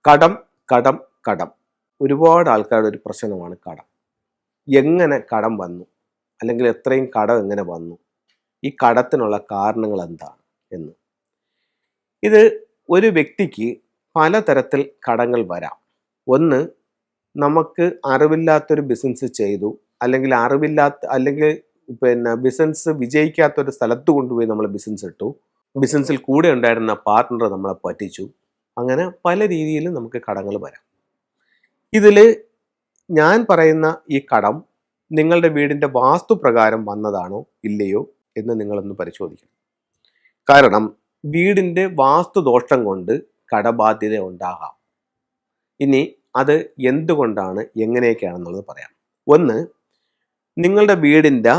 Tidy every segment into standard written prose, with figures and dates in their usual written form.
കടം കടം കടം ഒരുപാട് ആൾക്കാരുടെ ഒരു പ്രശ്നമാണ് കടം. എങ്ങനെ കടം വന്നു, അല്ലെങ്കിൽ എത്രയും കടം എങ്ങനെ വന്നു, ഈ കടത്തിനുള്ള കാരണങ്ങൾ എന്താണ് എന്ന്. ഇത് ഒരു വ്യക്തിക്ക് പലതരത്തിൽ കടങ്ങൾ വരാം. ഒന്ന്, നമുക്ക് അറിവില്ലാത്തൊരു ബിസിനസ് ചെയ്തു, അല്ലെങ്കിൽ ബിസിനസ് വിജയിക്കാത്തൊരു സ്ഥലത്ത് കൊണ്ടുപോയി നമ്മൾ ബിസിനസ് ഇട്ടു, ബിസിനസ്സിൽ കൂടെ ഉണ്ടായിരുന്ന പാർട്ട്ണർ നമ്മളെ പറ്റിച്ചു. അങ്ങനെ പല രീതിയിലും നമുക്ക് കടങ്ങൾ വരാം. ഇതിൽ ഞാൻ പറയുന്ന ഈ കടം നിങ്ങളുടെ വീടിൻ്റെ വാസ്തുപ്രകാരം വന്നതാണോ ഇല്ലയോ എന്ന് നിങ്ങളൊന്ന് പരിശോധിക്കണം. കാരണം വീടിൻ്റെ വാസ്തുദോഷം കൊണ്ട് കടബാധ്യത ഉണ്ടാകാം. ഇനി അത് എന്തുകൊണ്ടാണ്, എങ്ങനെയൊക്കെയാണെന്നുള്ളത് പറയാം. ഒന്ന്, നിങ്ങളുടെ വീടിൻ്റെ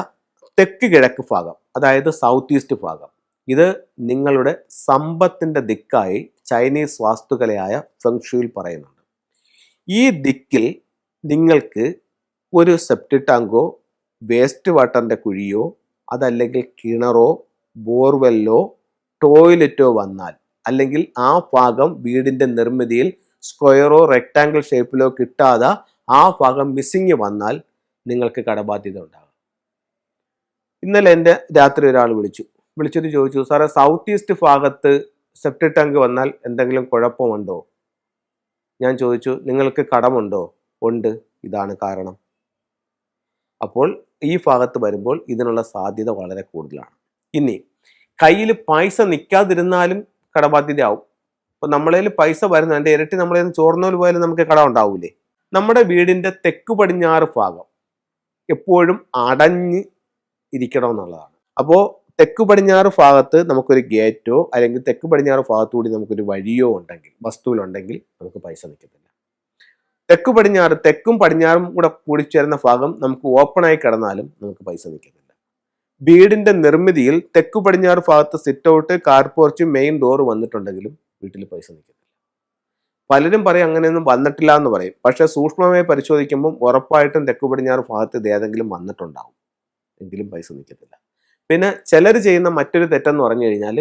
തെക്ക് കിഴക്ക് ഭാഗം, അതായത് സൗത്ത് ഈസ്റ്റ് ഭാഗം, ഇത് നിങ്ങളുടെ സമ്പത്തിൻ്റെ ദിക്കായി ചൈനീസ് വാസ്തുകലയായ ഫെങ്ഷുയിൽ പറയുന്നുണ്ട്. ഈ ദിക്കിൽ നിങ്ങൾക്ക് ഒരു സെപ്റ്റിക് ടാങ്കോ വേസ്റ്റ് വാട്ടറിൻ്റെ കുഴിയോ അതല്ലെങ്കിൽ കിണറോ ബോർവെല്ലോ ടോയ്ലറ്റോ വന്നാൽ, അല്ലെങ്കിൽ ആ ഭാഗം വീടിൻ്റെ നിർമ്മിതിയിൽ സ്ക്വയറോ റെക്ടാങ്കിൾ ഷേപ്പിലോ കിട്ടാതെ ആ ഭാഗം മിസ്സിങ് വന്നാൽ നിങ്ങൾക്ക് കടബാധ്യത ഉണ്ടാകും. ഇന്നലെ എൻ്റെ രാത്രി ഒരാൾ വിളിച്ചിട്ട് ചോദിച്ചു, സാറേ സൗത്ത് ഈസ്റ്റ് ഭാഗത്ത് സെപ്റ്റിക് ടാങ്ക് വന്നാൽ എന്തെങ്കിലും കുഴപ്പമുണ്ടോ? ഞാൻ ചോദിച്ചു, നിങ്ങൾക്ക് കടമുണ്ടോ? ഉണ്ട്, ഇതാണ് കാരണം. അപ്പോൾ ഈ ഭാഗത്ത് വരുമ്പോൾ ഇതിനുള്ള സാധ്യത വളരെ കൂടുതലാണ്. ഇനി കയ്യിൽ പൈസ നിൽക്കാതിരുന്നാലും കടബാധ്യത ആവും. അപ്പോൾ നമ്മളതിൽ പൈസ വരുന്ന എൻ്റെ ഇരട്ടി നമ്മളതിൽ ചോർന്നോൽ പോയാലും നമുക്ക് കടം ഉണ്ടാവൂലേ? നമ്മുടെ വീടിൻ്റെ തെക്ക് പടിഞ്ഞാറ് ഭാഗം എപ്പോഴും അടഞ്ഞ് ഇരിക്കണമെന്നുള്ളതാണ്. അപ്പോൾ തെക്ക് പടിഞ്ഞാറ് ഭാഗത്ത് നമുക്കൊരു ഗേറ്റോ അല്ലെങ്കിൽ തെക്ക് പടിഞ്ഞാറ് ഭാഗത്തുകൂടി നമുക്കൊരു വഴിയോ ഉണ്ടെങ്കിൽ, വസ്തുവിലുണ്ടെങ്കിൽ നമുക്ക് പൈസ നിൽക്കത്തില്ല. തെക്കും പടിഞ്ഞാറും കൂടെ കൂടിച്ചേരുന്ന ഭാഗം നമുക്ക് ഓപ്പണായി കിടന്നാലും നമുക്ക് പൈസ നിൽക്കത്തില്ല. വീടിന്റെ നിർമ്മിതിയിൽ തെക്ക് പടിഞ്ഞാറ് ഭാഗത്ത് sit out, car porch, main door വന്നിട്ടുണ്ടെങ്കിലും വീട്ടിൽ പൈസ നിൽക്കത്തില്ല. പലരും പറയും അങ്ങനെയൊന്നും വന്നിട്ടില്ല എന്ന് പറയും. പക്ഷെ സൂക്ഷ്മമായി പരിശോധിക്കുമ്പോൾ ഉറപ്പായിട്ടും തെക്ക് പടിഞ്ഞാറ് ഭാഗത്ത് ഇത് ഏതെങ്കിലും വന്നിട്ടുണ്ടാവും, എങ്കിലും പൈസ നിൽക്കത്തില്ല. പിന്നെ ചിലർ ചെയ്യുന്ന മറ്റൊരു തെറ്റെന്ന് പറഞ്ഞു കഴിഞ്ഞാൽ,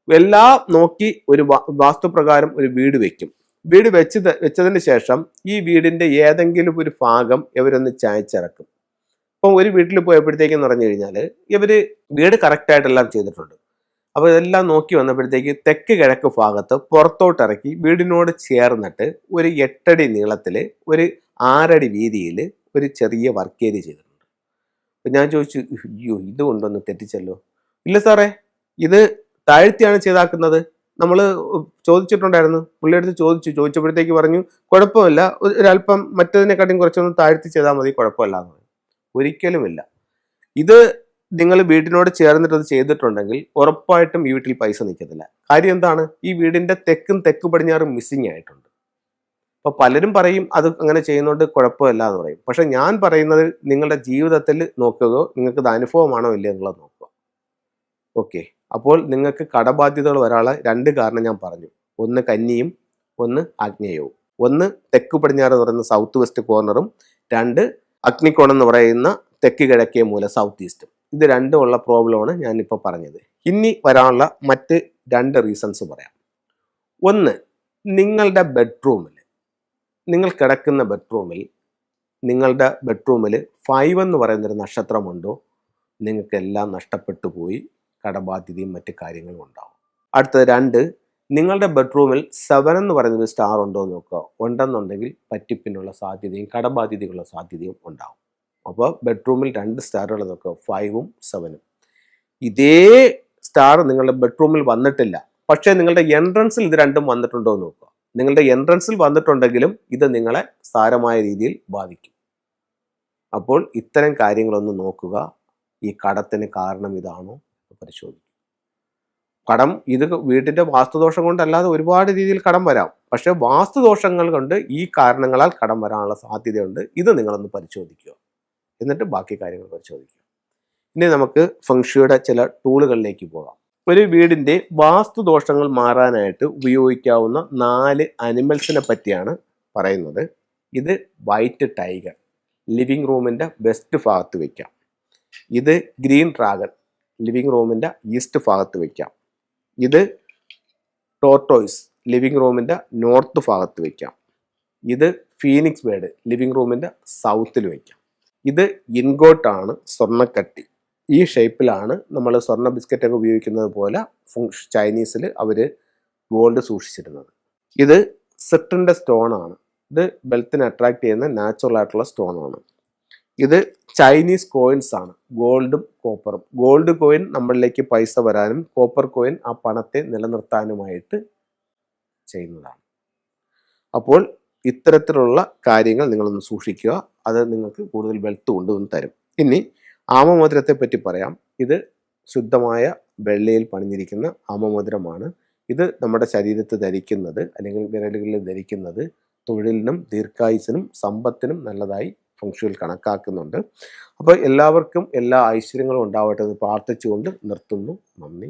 എല്ലാം നോക്കി ഒരു വാസ്തുപ്രകാരം ഒരു വീട് വെക്കും. വീട് വെച്ചതിന് ശേഷം ഈ വീടിന്റെ ഏതെങ്കിലും ഒരു ഭാഗം ഇവരൊന്ന് ചായച്ചിറക്കും. അപ്പം ഒരു വീട്ടിൽ പോയപ്പോഴത്തേക്കെന്ന് പറഞ്ഞു കഴിഞ്ഞാൽ ഇവര് വീട് കറക്റ്റായിട്ടെല്ലാം ചെയ്തിട്ടുണ്ട്. അപ്പോൾ ഇതെല്ലാം നോക്കി വന്നപ്പോഴത്തേക്ക് തെക്ക് കിഴക്ക് ഭാഗത്ത് പുറത്തോട്ടിറക്കി വീടിനോട് ചേർന്നിട്ട് ഒരു 8 അടി നീളത്തിൽ ഒരു 6 അടി വീതിയിൽ ഒരു ചെറിയ വർക്ക് ഏരിയ ചെയ്തിട്ടുണ്ട്. അപ്പം ഞാൻ ചോദിച്ചു, അയ്യോ ഇത് കൊണ്ടൊന്ന് തെറ്റിച്ചല്ലോ. ഇല്ല സാറേ, ഇത് താഴ്ത്തിയാണ് ചെയ്താക്കുന്നത്. നമ്മൾ ചോദിച്ചിട്ടുണ്ടായിരുന്നു, പുള്ളിയെടുത്ത് ചോദിച്ചപ്പോഴത്തേക്ക് പറഞ്ഞു കുഴപ്പമില്ല, ഒരല്പം മറ്റതിനെക്കാട്ടിയും കുറച്ചൊന്നും താഴ്ത്തി ചെയ്താൽ മതി, കുഴപ്പമില്ല എന്ന് പറഞ്ഞു. ഒരിക്കലുമില്ല. ഇത് നിങ്ങൾ വീടിനോട് ചേർന്നിട്ട് അത് ചെയ്തിട്ടുണ്ടെങ്കിൽ ഉറപ്പായിട്ടും ഈ വീട്ടിൽ പൈസ നിൽക്കത്തില്ല. കാര്യം എന്താണ്? ഈ വീടിന്റെ തെക്ക് പടിഞ്ഞാറും മിസ്സിങ് ആയിട്ടുണ്ട്. അപ്പൊ പലരും പറയും അത് അങ്ങനെ ചെയ്യുന്നതുകൊണ്ട് കുഴപ്പമില്ല എന്ന് പറയും. പക്ഷെ ഞാൻ പറയുന്നത് നിങ്ങളുടെ ജീവിതത്തിൽ നോക്കുകയോ നിങ്ങൾക്ക് ഇത് അനുഭവമാണോ ഇല്ല എന്നുള്ളത് നോക്കുക. ഓക്കെ, അപ്പോൾ നിങ്ങൾക്ക് കടബാധ്യതകൾ വരാനുള്ള 2 കാരണം ഞാൻ പറഞ്ഞു. ഒന്ന് കന്നിയും ഒന്ന് ആഗ്നേയവും. ഒന്ന് തെക്ക് പടിഞ്ഞാറ് എന്ന് പറയുന്ന സൗത്ത് വെസ്റ്റ് കോർണറും, 2 അഗ്നികോണം എന്ന് പറയുന്ന തെക്ക് കിഴക്കേ മൂല സൗത്ത് ഈസ്റ്റും. ഇത് രണ്ടും ഉള്ള പ്രോബ്ലമാണ് ഞാനിപ്പോൾ പറഞ്ഞത്. ഇനി വരാനുള്ള മറ്റ് 2 റീസൺസ് പറയാം. ഒന്ന്, നിങ്ങളുടെ ബെഡ്റൂമിൽ, നിങ്ങൾ കിടക്കുന്ന നിങ്ങളുടെ ബെഡ്റൂമിൽ 5 എന്ന് പറയുന്നൊരു നക്ഷത്രമുണ്ടോ, നിങ്ങൾക്കെല്ലാം നഷ്ടപ്പെട്ടു പോയി കടബാധ്യതയും മറ്റു കാര്യങ്ങളും ഉണ്ടാവും. അടുത്തത് 2, നിങ്ങളുടെ ബെഡ്റൂമിൽ 7 എന്ന് പറയുന്നൊരു സ്റ്റാർ ഉണ്ടോ എന്ന് നോക്കുക. ഉണ്ടെന്നുണ്ടെങ്കിൽ പറ്റിപ്പിനുള്ള സാധ്യതയും കടബാധ്യതയുള്ള സാധ്യതയും ഉണ്ടാവും. അപ്പോൾ ബെഡ്റൂമിൽ 2 സ്റ്റാറുകൾ നോക്കുക, 5ഉം 7ഉം. ഇതേ സ്റ്റാർ നിങ്ങളുടെ ബെഡ്റൂമിൽ വന്നിട്ടില്ല, പക്ഷേ നിങ്ങളുടെ എൻട്രൻസിൽ ഇത് 2ഉം വന്നിട്ടുണ്ടോ എന്ന് നോക്കുക. നിങ്ങളുടെ എൻട്രൻസിൽ വന്നിട്ടുണ്ടെങ്കിലും ഇത് നിങ്ങളെ സാരമായ രീതിയിൽ ബാധിക്കും. അപ്പോൾ ഇത്തരം കാര്യങ്ങളൊന്ന് നോക്കുക. ഈ കടത്തിന് കാരണം ഇതാണോ പരിശോധിക്കും. കടം ഇത് വീട്ടിന്റെ വാസ്തുദോഷം കൊണ്ടല്ലാതെ ഒരുപാട് രീതിയിൽ കടം വരാം. പക്ഷെ വാസ്തുദോഷങ്ങൾ കൊണ്ട് ഈ കാരണങ്ങളാൽ കടം വരാനുള്ള സാധ്യതയുണ്ട്. ഇത് നിങ്ങളൊന്ന് പരിശോധിക്കുക, എന്നിട്ട് ബാക്കി കാര്യങ്ങൾ പരിശോധിക്കുക. ഇനി നമുക്ക് ഫെങ്ഷുയുടെ ചില ടൂളുകളിലേക്ക് പോകാം. ഒരു വീടിന്റെ വാസ്തുദോഷങ്ങൾ മാറാനായിട്ട് ഉപയോഗിക്കാവുന്ന 4 അനിമൽസിനെ പറ്റിയാണ് പറയുന്നത്. ഇത് വൈറ്റ് ടൈഗർ, ലിവിങ് റൂമിന്റെ വെസ്റ്റ് ഭാഗത്ത് വെക്കാം. ഇത് ഗ്രീൻ ഡ്രാഗൺ, ലിവിങ് റൂമിന്റെ ഈസ്റ്റ് ഭാഗത്ത് വെക്കാം. ഇത് ടോർട്ടോയ്സ്, ലിവിങ് റൂമിൻ്റെ നോർത്ത് ഭാഗത്ത് വയ്ക്കാം. ഇത് ഫീനിക്സ് ബേർഡ് ലിവിങ് റൂമിൻ്റെ സൗത്തിൽ വയ്ക്കാം. ഇത് ഇൻഗോട്ടാണ്, സ്വർണ്ണക്കട്ടി. ഈ ഷേപ്പിലാണ് നമ്മൾ സ്വർണ്ണ ബിസ്ക്കറ്റൊക്കെ ഉപയോഗിക്കുന്നത് പോലെ ചൈനീസിൽ അവർ ഗോൾഡ് സൂക്ഷിച്ചിരുന്നത്. ഇത് സിട്രിൻ്റെ സ്റ്റോണാണ്. ഇത് വെൽത്തിനെ അട്രാക്ട് ചെയ്യുന്ന നാച്ചുറൽ ആയിട്ടുള്ള സ്റ്റോണാണ്. ഇത് ചൈനീസ് കോയിൻസ് ആണ്, ഗോൾഡും കോപ്പറും. ഗോൾഡ് കോയിൻ നമ്മളിലേക്ക് പൈസ വരാനും കോപ്പർ കോയിൻ ആ പണത്തെ നിലനിർത്താനുമായിട്ട് ചെയ്യുന്നതാണ്. അപ്പോൾ ഇത്തരത്തിലുള്ള കാര്യങ്ങൾ നിങ്ങളൊന്ന് സൂക്ഷിക്കുക. അത് നിങ്ങൾക്ക് കൂടുതൽ വെൽത്ത് കൊണ്ടുവന്ന് തരും. ഇനി ആമമോതിരത്തെ പറ്റി പറയാം. ഇത് ശുദ്ധമായ വെള്ളയിൽ പണിഞ്ഞിരിക്കുന്ന ആമമോതിരമാണ്. ഇത് നമ്മുടെ ശരീരത്ത് ധരിക്കുന്നത് അല്ലെങ്കിൽ വിരലുകളിൽ ധരിക്കുന്നത് തൊഴിലിനും ദീർഘായുസിനും സമ്പത്തിനും നല്ലതായി ഫംഗ്ഷനിൽ കണക്കാക്കുന്നുണ്ട്. അപ്പോൾ എല്ലാവർക്കും എല്ലാ ഐശ്വര്യങ്ങളും ഉണ്ടാവട്ടെ എന്ന് പ്രാർത്ഥിച്ചുകൊണ്ട് നിർത്തുന്നു. നന്ദി.